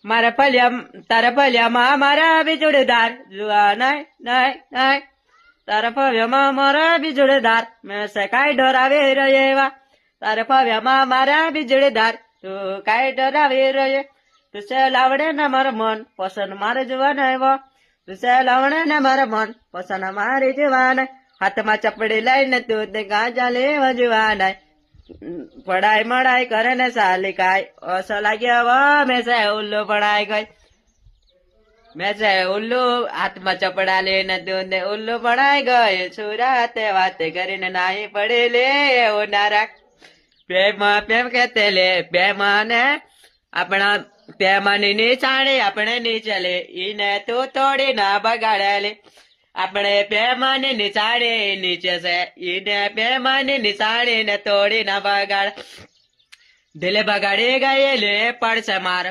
મારા ફલિયા તારા ફલિયામાં મારા બી જોડેદાર જુઆ નાય નાય નાય તારા ફવ્યામાં મારા બી જોડેદાર મેં સે કાંઈ ડરાવે રહેવા તારા ફવ્યામાં મારા બી જોડેદાર તું કાંઈ ડરાવે રહે તું સે લાવડે ને મારા મન પસંદ મારે જવાના આવ્યો તું સે લાવડે ને મારા મન પસંદ મારે જવાના હાથમાં ચપડી લઈને તું તે ગાંજા લેવા જવાના પढ़ाई मढ़ाई करे ने साली काय ऐसा लगे वाह मैं से उल्लू पढ़ाई गई मैं से उल्लू हाथ में चपड़ा लेने दूंदे उल्लू पढ़ाई गए सुराते वाते કરીને નાહી પડે લે ઓ નારા પ્રેમ કહેતે લે પ્રેમાને આપણા પ્રેમાની નિશાણી આપણે નીચે લે ઈને તું તોડી ના બગાડે લે આપણે પ્રેમાની નિશાણી નીચે છે ઈને પ્રેમાની નિશાણી ને તોડી ના બગાડ દિલે બગાડી ગયેલે પડશે માર